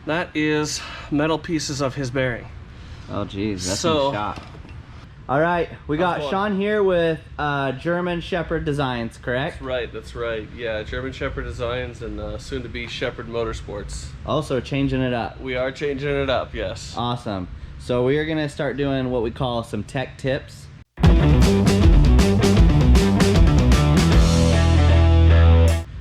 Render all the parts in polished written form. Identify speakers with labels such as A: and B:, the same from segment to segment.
A: that is metal pieces of his bearing.
B: Oh geez, that's some shot. All right, we got Sean here with German Shepherd Designs, correct?
A: That's right. Yeah, German Shepherd Designs and soon to be Shepherd Motorsports.
B: Also changing it up.
A: We are changing it up, yes.
B: Awesome. So we are gonna start doing what we call some tech tips.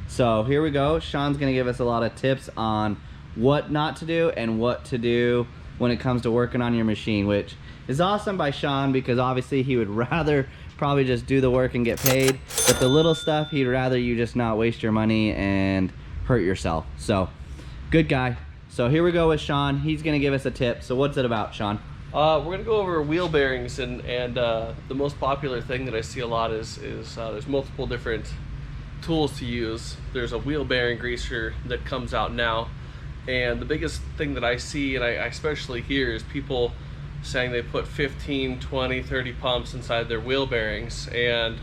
B: So here we go. Sean's gonna give us a lot of tips on what not to do and what to do when it comes to working on your machine, which is awesome by Sean because obviously he would rather probably just do the work and get paid, but the little stuff he'd rather you just not waste your money and hurt yourself. So good guy. So here we go with Sean. He's gonna give us a tip. So what's it about, Sean?
A: We're gonna go over wheel bearings, and the most popular thing that I see a lot is there's multiple different tools to use. There's a wheel bearing greaser that comes out now, and the biggest thing that I see, and I especially hear, is people saying they put 15, 20, 30 pumps inside their wheel bearings, and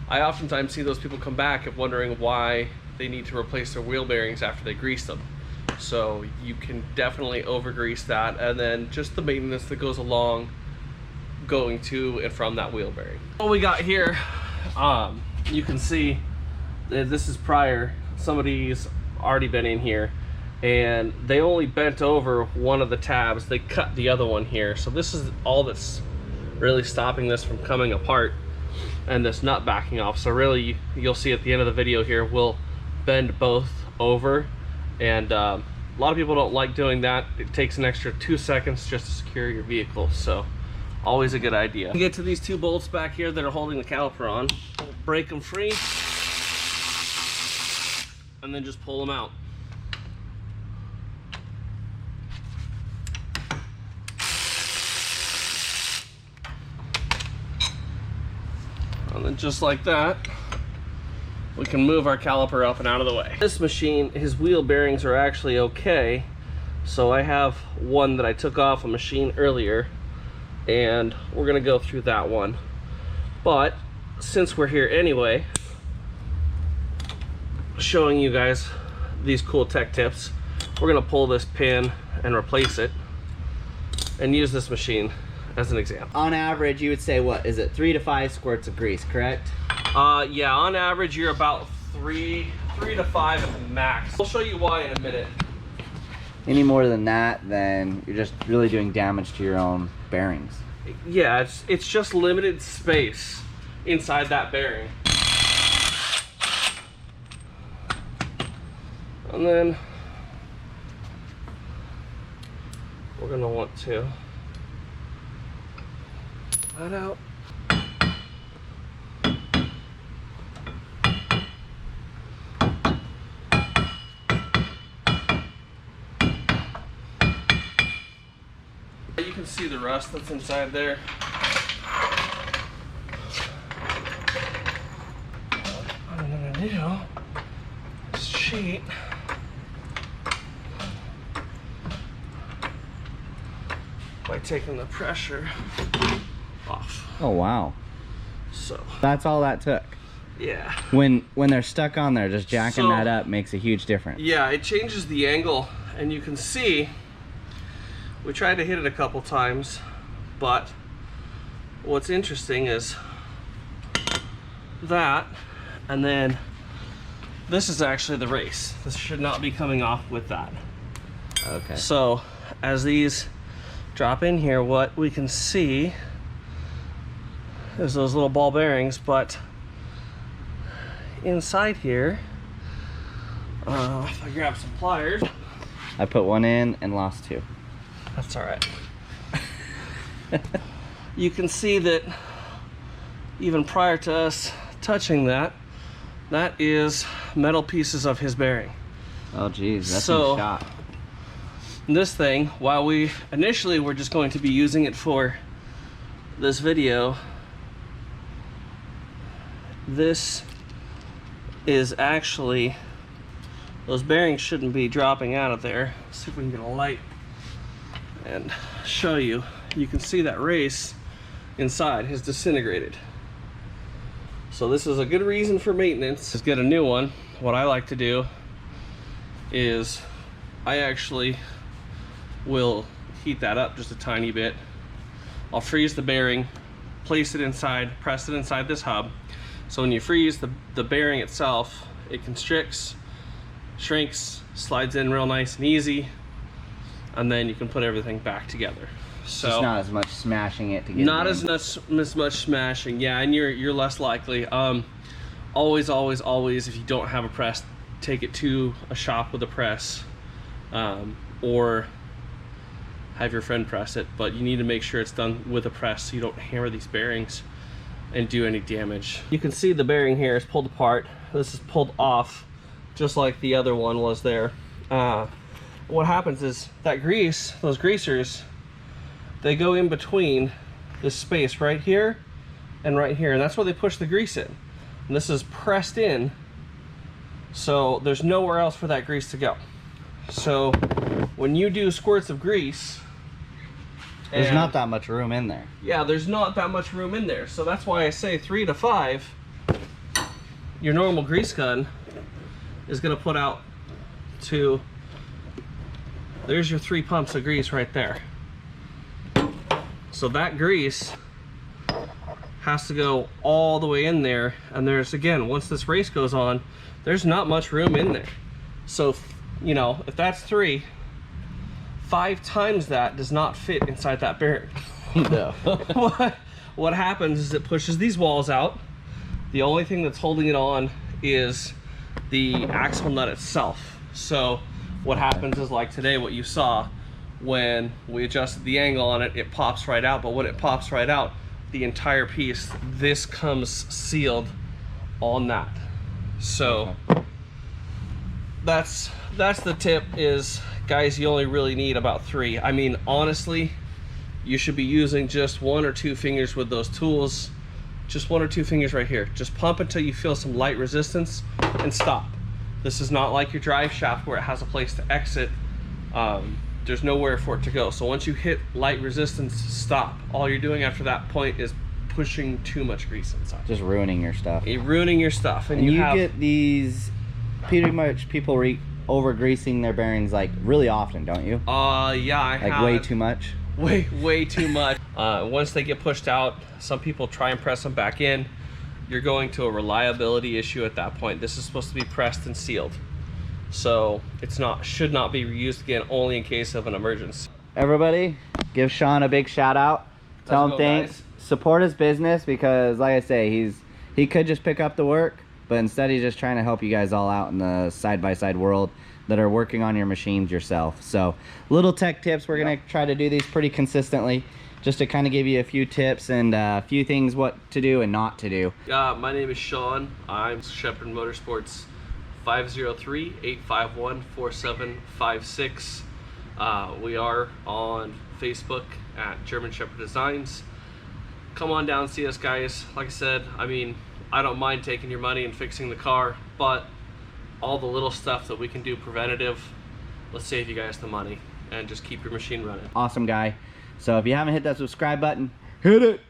A: I oftentimes see those people come back and wondering why they need to replace their wheel bearings after they grease them. So you can definitely over grease that, and then just the maintenance that goes along going to and from that wheel bearing. What we got here, you can see that this is prior. Somebody's already been in here and they only bent over one of the tabs. They cut the other one here. So this is all that's really stopping this from coming apart and this nut backing off. So really you'll see at the end of the video here, we'll bend both over, and a lot of people don't like doing that. It takes an extra 2 seconds just to secure your vehicle. So always a good idea. You get to these two bolts back here that are holding the caliper on, we'll break them free and then just pull them out. And then just like that, we can move our caliper up and out of the way. This machine, his wheel bearings are actually okay. So I have one that I took off a machine earlier, and we're gonna go through that one. But since we're here anyway, showing you guys these cool tech tips, we're gonna pull this pin and replace it and use this machine as an example.
B: On average, you would say, what is it, 3 to 5 squirts of grease, correct?
A: Yeah, on average you're about 3 to 5 at the max. I'll show you why in a minute.
B: Any more than that, then you're just really doing damage to your own bearings.
A: Yeah, it's just limited space inside that bearing. And then we're gonna want to that out. You can see the rust that's inside there. What I'm gonna do is sheet by taking the pressure off.
B: Oh wow.
A: So
B: that's all that took.
A: Yeah.
B: When they're stuck on there, just jacking that up makes a huge difference.
A: Yeah, it changes the angle, and you can see we tried to hit it a couple times, but what's interesting is that, and then this is actually the race. This should not be coming off with that.
B: Okay.
A: So as these drop in here, what we can see is those little ball bearings, but inside here, if I grab some pliers.
B: I put one in and lost 2.
A: That's all right. You can see that even prior to us touching that, that is metal pieces of his bearing.
B: Oh geez, that's a shot.
A: This thing, while we initially were just going to be using it for this video, this is actually, those bearings shouldn't be dropping out of there. Let's see if we can get a light and show you. You can see that race inside has disintegrated. So this is a good reason for maintenance, is get a new one. What I like to do is I actually we'll heat that up just a tiny bit. I'll freeze the bearing, place it inside, press it inside this hub. So when you freeze the bearing itself, it constricts, shrinks, slides in real nice and easy, and then you can put everything back together. So
B: just not as much smashing it to get
A: not
B: it in.
A: as much smashing, yeah, and you're less likely. Always if you don't have a press, take it to a shop with a press, or have your friend press it, but you need to make sure it's done with a press so you don't hammer these bearings and do any damage. You can see the bearing here is pulled apart. This is pulled off just like the other one was there. What happens is that grease, those greasers, they go in between this space right here and right here, and that's where they push the grease in. And this is pressed in, so there's nowhere else for that grease to go. So when you do squirts of grease,
B: there's not that much room in there.
A: Yeah, there's not that much room in there. So that's why I say 3 to 5. Your normal grease gun is going to put out to, there's your 3 pumps of grease right there. So that grease has to go all the way in there, and there's, again, once this race goes on, there's not much room in there. So, you know, if that's 3, 5 times that does not fit inside that bearing.
B: No.
A: What happens is it pushes these walls out. The only thing that's holding it on is the axle nut itself. So what happens is, like today, what you saw, when we adjusted the angle on it, it pops right out. But when it pops right out, the entire piece, this comes sealed on that. So that's the tip is, guys, you only really need about 3. I mean, honestly, you should be using just 1 or 2 fingers with those tools. Just 1 or 2 fingers right here. Just pump until you feel some light resistance and stop. This is not like your drive shaft where it has a place to exit. There's nowhere for it to go. So once you hit light resistance, stop. All you're doing after that point is pushing too much grease inside.
B: Just ruining your stuff.
A: You're ruining your stuff. And
B: you get these, pretty much people over greasing their bearings like really often, don't you?
A: Yeah, I have.
B: Like way too much?
A: Way too much. Once they get pushed out, some people try and press them back in. You're going to a reliability issue at that point. This is supposed to be pressed and sealed. So it's should not be reused again, only in case of an emergency.
B: Everybody, give Sean a big shout out. Tell him thanks.
A: Guys.
B: Support his business, because like I say, he could just pick up the work, but instead he's just trying to help you guys all out in the side-by-side world that are working on your machines yourself. So little tech tips, we're gonna try to do these pretty consistently, just to kind of give you a few tips and a few things what to do and not to do.
A: My name is Sean. I'm Shepherd Motorsports. 503-851-4756. We are on Facebook at German Shepherd Designs. Come on down, see us, guys. Like I said, I mean, I don't mind taking your money and fixing the car, but all the little stuff that we can do preventative, let's save you guys the money and just keep your machine running.
B: Awesome guy. So if you haven't hit that subscribe button, hit it.